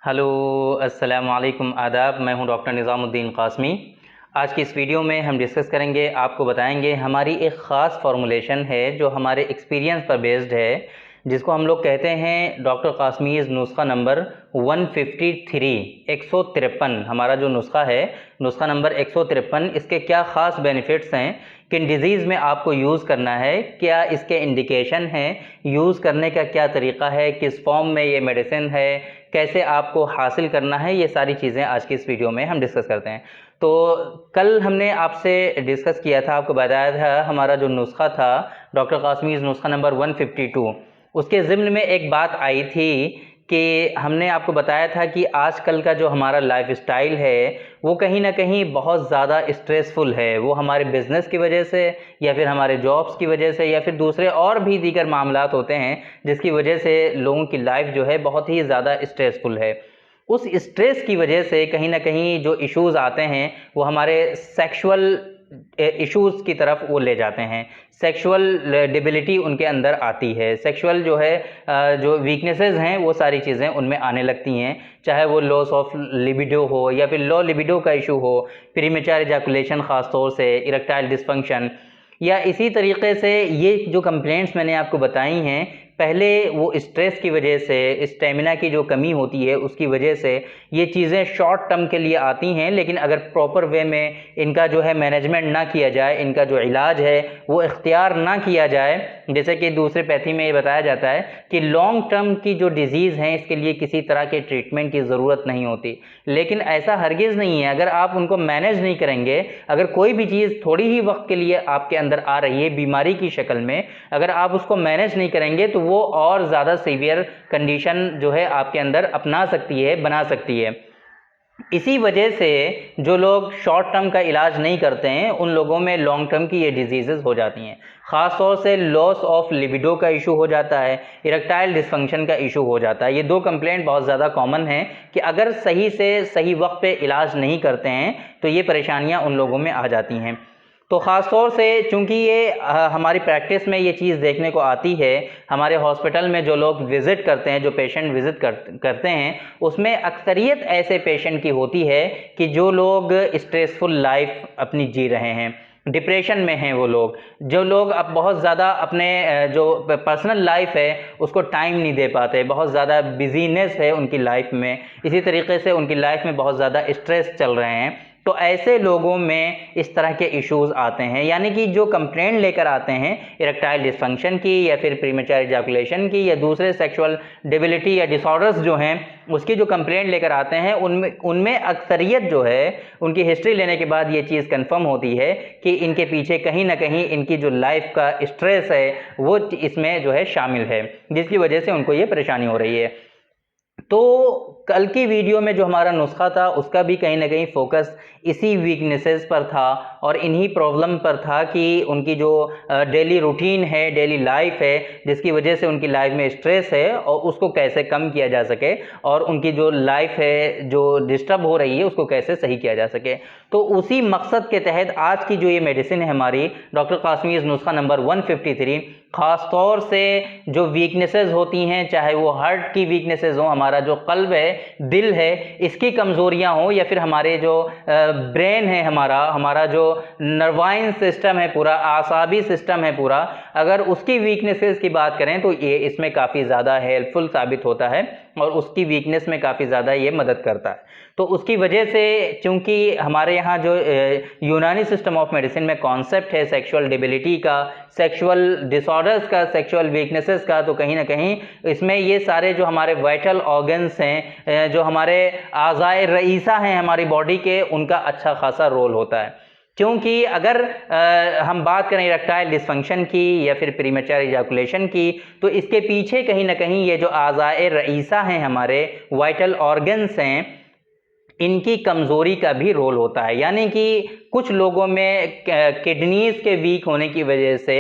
Hello, अस्सलाम वालेकुम, आदाब। मैं हूं डॉक्टर निज़ामुद्दीन क़ासमी। आज की इस वीडियो में हम डिस्कस करेंगे, आपको बताएंगे हमारी एक ख़ास फार्मूलेशन है जो हमारे एक्सपीरियंस पर बेस्ड है, जिसको हम लोग कहते हैं डॉक्टर क़ासमीज़ नुस्खा नंबर 153 153। हमारा जो नुस्खा है, नुस्खा नंबर 153, इसके क्या ख़ास बेनिफिट्स हैं, किन डिज़ीज़ में आपको यूज़ करना है, क्या इसके इंडिकेशन हैं, यूज़ करने का क्या तरीक़ा है, किस फॉर्म में ये मेडिसिन है, कैसे आपको हासिल करना है, ये सारी चीज़ें आज की इस वीडियो में हम डिस्कस करते हैं। तो कल हमने आपसे डिस्कस किया था, आपको बताया था हमारा जो नुस्खा था डॉक्टर क़ासमीज़ नुस्खा नंबर 152, उसके ज़िम्न में एक बात आई थी कि हमने आपको बताया था कि आजकल का जो हमारा लाइफस्टाइल है वो कहीं ना कहीं बहुत ज़्यादा स्ट्रेसफुल है। वो हमारे बिज़नेस की वजह से या फिर हमारे जॉब्स की वजह से या फिर दूसरे और भी दीगर मामलात होते हैं जिसकी वजह से लोगों की लाइफ जो है बहुत ही ज़्यादा स्ट्रेसफुल है। उस स्ट्रेस की वजह से कहीं ना कहीं जो इश्यूज़ आते हैं वो हमारे सेक्सुअल इश्यूज़ की तरफ वो ले जाते हैं। सेक्सुअल डिबिलिटी उनके अंदर आती है, सेक्सुअल जो है जो वीकनेसेस हैं वो सारी चीज़ें उनमें आने लगती हैं, चाहे वो लॉस ऑफ लिबिडो हो या फिर लो लिबिडो का इशू हो, प्रीमेच्योर इजैकुलेशन ख़ास तौर से, इरेक्टाइल डिसफंक्शन, या इसी तरीके से ये जो कंप्लेंट्स मैंने आपको बताई हैं, पहले वो स्ट्रेस की वजह से, स्टेमिना की जो कमी होती है उसकी वजह से ये चीज़ें शॉर्ट टर्म के लिए आती हैं, लेकिन अगर प्रॉपर वे में इनका जो है मैनेजमेंट ना किया जाए, इनका जो इलाज है वो इख्तियार ना किया जाए, जैसे कि दूसरे पैथी में ये बताया जाता है कि लॉन्ग टर्म की जो डिज़ीज़ हैं इसके लिए किसी तरह के ट्रीटमेंट की ज़रूरत नहीं होती, लेकिन ऐसा हरगिज़ नहीं है। अगर आप उनको मैनेज नहीं करेंगे, अगर कोई भी चीज़ थोड़ी ही वक्त के लिए आपके अंदर आ रही है बीमारी की शक्ल में, अगर आप उसको मैनेज नहीं करेंगे तो वो और ज़्यादा सीवियर कंडीशन जो है आपके अंदर अपना सकती है, बना सकती है। इसी वजह से जो लोग शॉर्ट टर्म का इलाज नहीं करते हैं उन लोगों में लॉन्ग टर्म की ये डिजीज़ेज़ हो जाती हैं। ख़ास तौर से लॉस ऑफ लिबिडो का इशू हो जाता है, इरेक्टाइल डिसफंक्शन का इशू हो जाता है। ये दो कंप्लेंट बहुत ज़्यादा कॉमन है कि अगर सही से सही वक्त पे इलाज नहीं करते हैं तो ये परेशानियां उन लोगों में आ जाती हैं। तो ख़ास तौर से चूँकि ये हमारी प्रैक्टिस में ये चीज़ देखने को आती है, हमारे हॉस्पिटल में जो लोग विज़िट करते हैं, जो पेशेंट विज़िट करते हैं, उसमें अक्सरियत ऐसे पेशेंट की होती है कि जो लोग स्ट्रेसफुल लाइफ अपनी जी रहे हैं, डिप्रेशन में हैं वो लोग, जो लोग अब बहुत ज़्यादा अपने जो पर्सनल लाइफ है उसको टाइम नहीं दे पाते, बहुत ज़्यादा बिजीनेस है उनकी लाइफ में, इसी तरीके से उनकी लाइफ में बहुत ज़्यादा स्ट्रेस चल रहे हैं, तो ऐसे लोगों में इस तरह के इश्यूज आते हैं। यानी कि जो कंप्लेंट लेकर आते हैं इरेक्टाइल डिसफंक्शन की या फिर प्रीमेच्योर इजैकुलेशन की या दूसरे सेक्सुअल डिबिलिटी या डिसऑर्डर्स जो हैं उसकी जो कंप्लेंट लेकर आते हैं, उनमें अक्सरियत जो है उनकी हिस्ट्री लेने के बाद ये चीज़ कंफर्म होती है कि इनके पीछे कहीं ना कहीं इनकी जो लाइफ का स्ट्रेस है वो इसमें जो है शामिल है, जिसकी वजह से उनको ये परेशानी हो रही है। तो कल की वीडियो में जो हमारा नुस्खा था उसका भी कहीं ना कहीं फोकस इसी वीकनेसेस पर था और इन्हीं प्रॉब्लम पर था कि उनकी जो डेली रूटीन है, डेली लाइफ है, जिसकी वजह से उनकी लाइफ में स्ट्रेस है और उसको कैसे कम किया जा सके और उनकी जो लाइफ है जो डिस्टर्ब हो रही है उसको कैसे सही किया जा सके। तो उसी मकसद के तहत आज की जो ये मेडिसिन है हमारी डॉक्टर क़ासमीज़ नुस्खा नंबर 153, ख़ास तौर से जो वीकनेसेस होती हैं, चाहे वो हार्ट की वीकनेसेस हो, हमारा जो कल्ब है, दिल है, इसकी कमज़ोरियां हो, या फिर हमारे जो ब्रेन है, हमारा जो नर्वाइन सिस्टम है, पूरा आसाबी सिस्टम है पूरा, अगर उसकी वीकनेसेस की बात करें तो ये इसमें काफ़ी ज़्यादा हेल्पफुल साबित होता है और उसकी वीकनेस में काफ़ी ज़्यादा ये मदद करता है। तो उसकी वजह से चूँकि हमारे यहाँ जो यूनानी सिस्टम ऑफ मेडिसिन में कॉन्सेप्ट है सेक्सुअल डिबिलिटी का, सेक्सुअल डिसऑर्डर्स का, सेक्सुअल वीकनेसेस का, तो कहीं ना कहीं इसमें ये सारे जो हमारे वाइटल ऑर्गन्स हैं, जो हमारे आज़ाए रईसा हैं हमारी बॉडी के, उनका अच्छा खासा रोल होता है। क्योंकि अगर हम बात करें इरेक्टाइल डिसफंक्शन की या फिर प्रीमेच्योर इजैकुलेशन की, तो इसके पीछे कहीं ना कहीं ये जो आज़ाए रईसा हैं, हमारे वाइटल ऑर्गन्स हैं, इनकी कमज़ोरी का भी रोल होता है। यानी कि कुछ लोगों में किडनीज़ के वीक होने की वजह से,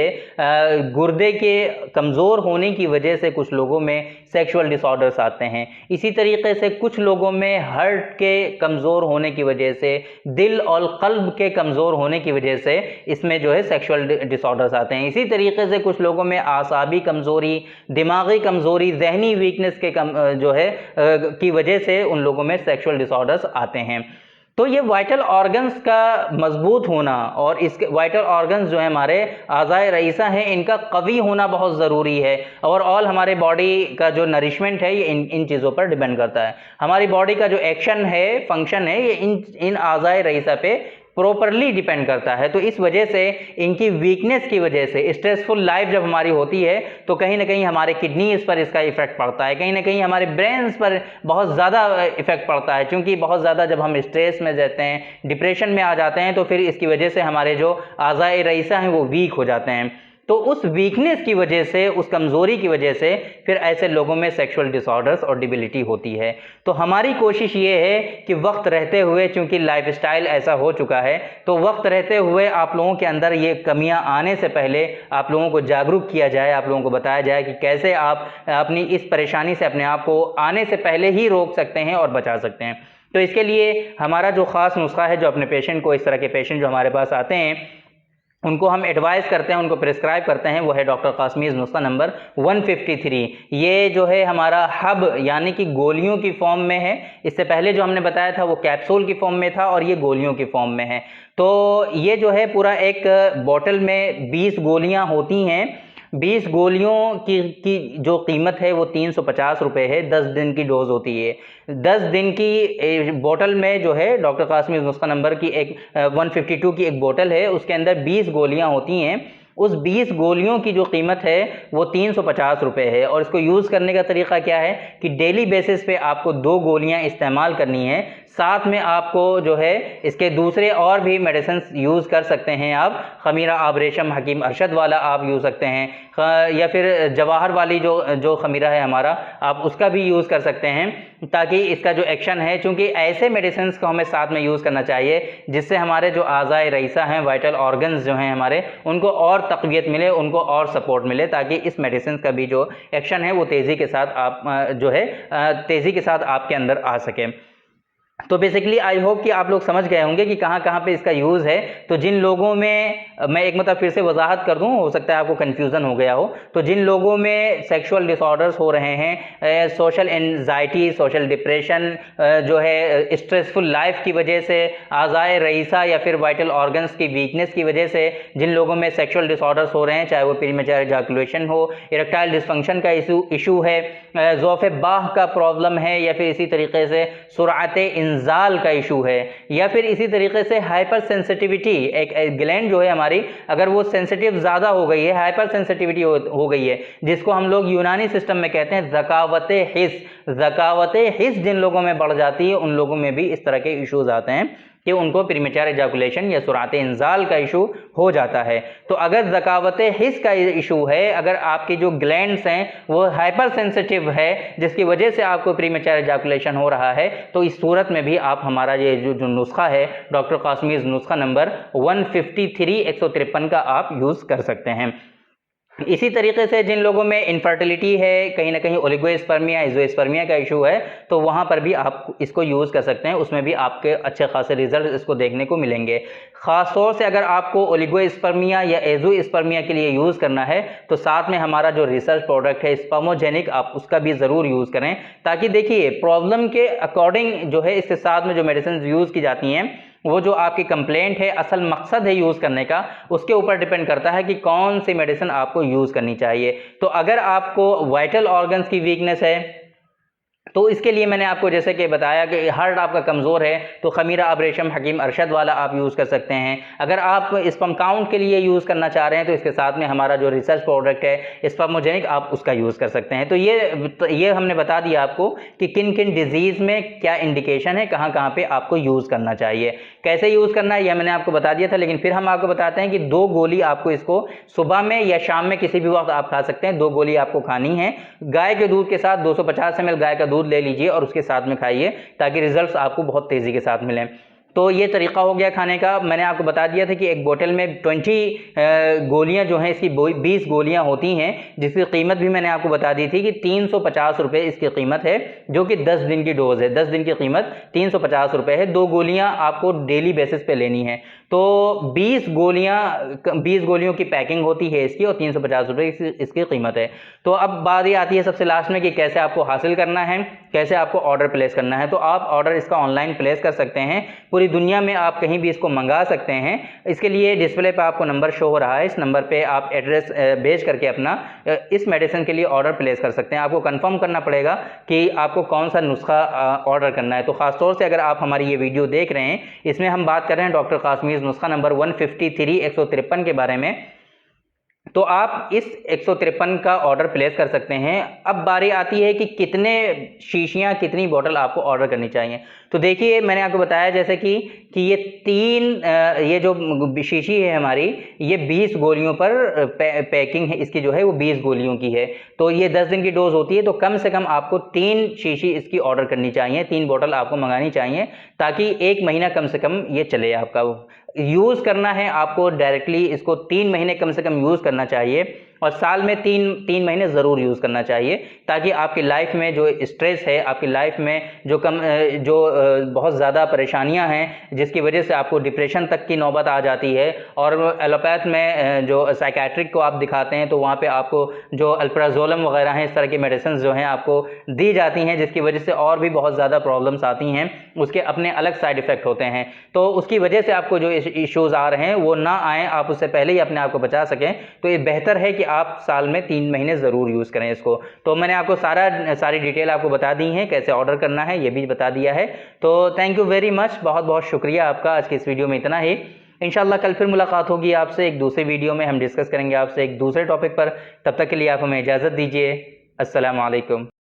गुर्दे के कमज़ोर होने की वजह से कुछ लोगों में सेक्सुअल डिसऑर्डर्स आते हैं। इसी तरीके से कुछ लोगों में हार्ट के कमज़ोर होने की वजह से, दिल और क़ल्ब के कमज़ोर होने की वजह से इसमें जो है सेक्सुअल डिसऑर्डर्स आते हैं। इसी तरीके से कुछ लोगों में आसाबी कमज़ोरी, दिमागी कमज़ोरी, ज़हनी वीकनेस के जो है की वजह से उन लोगों में सेक्सुअल डिसऑर्डर्स आते हैं। तो ये वाइटल ऑर्गन्स का मजबूत होना और इसके वाइटल ऑर्गन्स जो है हमारे आज़ाए रईसा हैं, इनका कवी होना बहुत ज़रूरी है। ओवरऑल हमारे बॉडी का जो नरिशमेंट है ये इन चीज़ों पर डिपेंड करता है। हमारी बॉडी का जो एक्शन है, फंक्शन है, ये इन आज़ाए रईसा पे प्रॉपरली डिपेंड करता है। तो इस वजह से इनकी वीकनेस की वजह से, स्ट्रेसफुल लाइफ जब हमारी होती है तो कहीं ना कहीं हमारे किडनीज पर इसका इफेक्ट पड़ता है, कहीं ना कहीं हमारे ब्रेन्स पर बहुत ज़्यादा इफेक्ट पड़ता है। क्योंकि बहुत ज़्यादा जब हम स्ट्रेस में रहते हैं, डिप्रेशन में आ जाते हैं, तो फिर इसकी वजह से हमारे जो आज़ाए रईसा हैं वो वीक हो जाते हैं। तो उस वीकनेस की वजह से, उस कमज़ोरी की वजह से फिर ऐसे लोगों में सेक्सुअल डिसऑर्डर्स और डिबिलिटी होती है। तो हमारी कोशिश ये है कि वक्त रहते हुए, चूंकि लाइफस्टाइल ऐसा हो चुका है, तो वक्त रहते हुए आप लोगों के अंदर ये कमियां आने से पहले आप लोगों को जागरूक किया जाए, आप लोगों को बताया जाए कि कैसे आप अपनी इस परेशानी से अपने आप को आने से पहले ही रोक सकते हैं और बचा सकते हैं। तो इसके लिए हमारा जो ख़ास नुस्खा है, जो अपने पेशेंट को, इस तरह के पेशेंट जो हमारे पास आते हैं उनको हम एडवाइस करते हैं, उनको प्रिस्क्राइब करते हैं, वो है डॉक्टर कासमीज़ नुस्खा नंबर 153। ये जो है हमारा हब यानी कि गोलियों की फॉर्म में है। इससे पहले जो हमने बताया था वो कैप्सूल की फॉर्म में था और ये गोलियों की फॉर्म में है। तो ये जो है पूरा एक बॉटल में 20 गोलियां होती हैं। 20 गोलियों की जो कीमत है वो 350 रुपये है। 10 दिन की डोज होती है। 10 दिन की बोतल में जो है डॉक्टर कासमीज़ नुस्खा नंबर की एक 152 की एक बोतल है, उसके अंदर 20 गोलियां होती हैं। उस 20 गोलियों की जो कीमत है वो 350 रुपये है। और इसको यूज़ करने का तरीका क्या है कि डेली बेसिस पे आपको 2 गोलियां इस्तेमाल करनी है। साथ में आपको जो है इसके दूसरे और भी मेडिसिन यूज़ कर सकते हैं आप। खमीरा आब रेशम हकीम अरशद वाला आप यूज़ सकते हैं, या फिर जवाहर वाली जो खमीरा है हमारा, आप उसका भी यूज़ कर सकते हैं, ताकि इसका जो एक्शन है, चूँकि ऐसे मेडिसिन को हमें साथ में यूज़ करना चाहिए जिससे हमारे जो आज़ाए रईसा हैं, वाइटल ऑर्गन्स जो हैं हमारे, उनको और तक़वियत मिले, उनको और सपोर्ट मिले, ताकि इस मेडिसिन का भी जो एक्शन है वो तेज़ी के साथ आप जो है तेज़ी के साथ आपके अंदर आ सके। तो बेसिकली आई होप कि आप लोग समझ गए होंगे कि कहाँ कहाँ पे इसका यूज़ है। तो जिन लोगों में, मैं एक मतलब फिर से वजाहत कर दूं, हो सकता है आपको कन्फ्यूज़न हो गया हो, तो जिन लोगों में सेक्सुअल डिसऑर्डर्स हो रहे हैं, सोशल एंजाइटी, सोशल डिप्रेशन, जो है स्ट्रेसफुल लाइफ की वजह से, आज़ाए रईसा या फिर वाइटल ऑर्गन्स की वीकनेस की वजह से जिन लोगों में सेक्सुअल डिसऑर्डर्स हो रहे हैं, चाहे वो प्रीमेच्योर इजैकुलेशन हो, इरेक्टाइल डिसफंक्शन का इशू है, ज़ौफ़े बाह का प्रॉब्लम है, या फिर इसी तरीके से सुराते इंजाल का इशू है, या फिर इसी तरीके से हाइपर सेंसिटिविटी, एक ग्लैंड जो है हमारी, अगर वो सेंसिटिव ज़्यादा हो गई है, हाइपर सेंसिटिविटी हो गई है, जिसको हम लोग यूनानी सिस्टम में कहते हैं ज़कावते हिस। ज़कावते हिस जिन लोगों में बढ़ जाती है, उन लोगों में भी इस तरह के इश्यूज आते हैं कि उनको प्रीमेच्योर इजैकुलेशन या सुराते इंजाल का इशू हो जाता है। तो अगर ज़कावते हिस का इशू है, अगर आपकी जो ग्लैंड्स हैं वो हाइपर सेंसिटिव है, जिसकी वजह से आपको प्रीमेच्योर इजैकुलेशन हो रहा है, तो इस सूरत में भी आप हमारा ये जो नुस्खा है, डॉक्टर कासमीज़ नुस्खा नंबर 153 153 का आप यूज़ कर सकते हैं। इसी तरीके से जिन लोगों में इनफर्टिलिटी है, कहीं ना कहीं ओलिगोस्पर्मिया, इज़ोस्पर्मिया का इशू है, तो वहाँ पर भी आप इसको यूज़ कर सकते हैं। उसमें भी आपके अच्छे खासे रिजल्ट इसको देखने को मिलेंगे। ख़ास तौर से अगर आपको ओलिगोस्पर्मिया या एज़ोस्पर्मिया के लिए यूज़ करना है, तो साथ में हमारा जो रिसर्च प्रोडक्ट है स्पर्मोजेनिक, आप उसका भी ज़रूर यूज़ करें, ताकि देखिए प्रॉब्लम के अकॉर्डिंग जो है इसके साथ में जो मेडिसिन यूज़ की जाती हैं, वो जो आपकी कंप्लेंट है, असल मकसद है यूज़ करने का, उसके ऊपर डिपेंड करता है कि कौन सी मेडिसिन आपको यूज़ करनी चाहिए। तो अगर आपको वाइटल ऑर्गन्स की वीकनेस है, तो इसके लिए मैंने आपको जैसे कि बताया कि हार्ट आपका कमज़ोर है, तो खमीरा आब रेशम हकीम अरशद वाला आप यूज़ कर सकते हैं। अगर आप स्पर्म काउंट के लिए यूज़ करना चाह रहे हैं, तो इसके साथ में हमारा जो रिसर्च प्रोडक्ट है स्पर्मोजेनिक, आप उसका यूज़ कर सकते हैं। तो ये हमने बता दिया आपको कि किन किन डिजीज़ में क्या इंडिकेशन है, कहाँ कहाँ पे आपको यूज़ करना चाहिए, कैसे यूज़ करना है, यह मैंने आपको बता दिया था। लेकिन फिर हम आपको बताते हैं कि 2 गोली आपको इसको सुबह में या शाम में किसी भी वक्त आप खा सकते हैं। 2 गोली आपको खानी है। गाय के दूध के साथ 250 ml गाय का दूध दूध ले लीजिए और उसके साथ में खाइए, ताकि रिजल्ट्स आपको बहुत तेज़ी के साथ मिलें। तो ये तरीका हो गया खाने का। मैंने आपको बता दिया था कि एक बोतल में 20 गोलियां जो हैं, इसकी 20 गोलियां होती हैं, जिसकी कीमत भी मैंने आपको बता दी थी कि 350 रुपये इसकी कीमत है, जो कि 10 दिन की डोज है। 10 दिन की कीमत 350 रुपये है। 2 गोलियां आपको डेली बेसिस पे लेनी है। तो 20 गोलियों की पैकिंग होती है इसकी, और 350 रुपये इसकी कीमत है। तो अब बात ये आती है सबसे लास्ट में कि कैसे आपको हासिल करना है, कैसे आपको ऑर्डर प्लेस करना है। तो आप ऑर्डर इसका ऑनलाइन प्लेस कर सकते हैं, पूरी दुनिया में आप कहीं भी इसको मंगा सकते हैं। इसके लिए डिस्प्ले पे आपको नंबर शो हो रहा है, इस नंबर पे आप एड्रेस भेज करके अपना इस मेडिसिन के लिए ऑर्डर प्लेस कर सकते हैं। आपको कंफर्म करना पड़ेगा कि आपको कौन सा नुस्खा ऑर्डर करना है। तो खासतौर से अगर आप हमारी ये वीडियो देख रहे हैं, इसमें हम बात कर रहे हैं डॉक्टर कासमीज़ नुस्खा नंबर 153 153 के बारे में, तो आप इस 153 का ऑर्डर प्लेस कर सकते हैं। अब बारी आती है कि कितने शीशियां, कितनी बोतल आपको ऑर्डर करनी चाहिए। तो देखिए, मैंने आपको बताया जैसे कि ये 3 ये जो शीशी है हमारी, ये 20 गोलियों पर पैकिंग है इसकी, जो है वो 20 गोलियों की है। तो ये 10 दिन की डोज होती है। तो कम से कम आपको 3 शीशी इसकी ऑर्डर करनी चाहिए, 3 बोतल आपको मंगानी चाहिए, ताकि 1 महीना कम से कम ये चले आपका। यूज़ करना है आपको डायरेक्टली, इसको 3 महीने कम से कम यूज़ करना चाहिए, और साल में 3 महीने ज़रूर यूज़ करना चाहिए, ताकि आपकी लाइफ में जो स्ट्रेस है, आपकी लाइफ में जो बहुत ज़्यादा परेशानियां हैं, जिसकी वजह से आपको डिप्रेशन तक की नौबत आ जाती है, और एलोपैथ में जो साइकेट्रिक को आप दिखाते हैं, तो वहाँ पे आपको जो अल्प्राजोलम वगैरह हैं, इस तरह की मेडिसिन जो हैं आपको दी जाती हैं, जिसकी वजह से और भी बहुत ज़्यादा प्रॉब्लम्स आती हैं, उसके अपने अलग साइड इफ़ेक्ट होते हैं। तो उसकी वजह से आपको जो इश्यूज़ आ रहे हैं वो ना आएँ, आप उससे पहले ही अपने आप को बचा सकें। तो ये बेहतर है कि आप साल में 3 महीने ज़रूर यूज़ करें इसको। तो मैंने आपको सारी डिटेल आपको बता दी है, कैसे ऑर्डर करना है ये भी बता दिया है। तो थैंक यू वेरी मच, बहुत बहुत शुक्रिया आपका। आज की इस वीडियो में इतना ही। इंशाल्लाह कल फिर मुलाकात होगी आपसे एक दूसरे वीडियो में, हम डिस्कस करेंगे आपसे एक दूसरे टॉपिक पर। तब तक के लिए आप हमें इजाज़त दीजिए। अस्सलाम वालेकुम।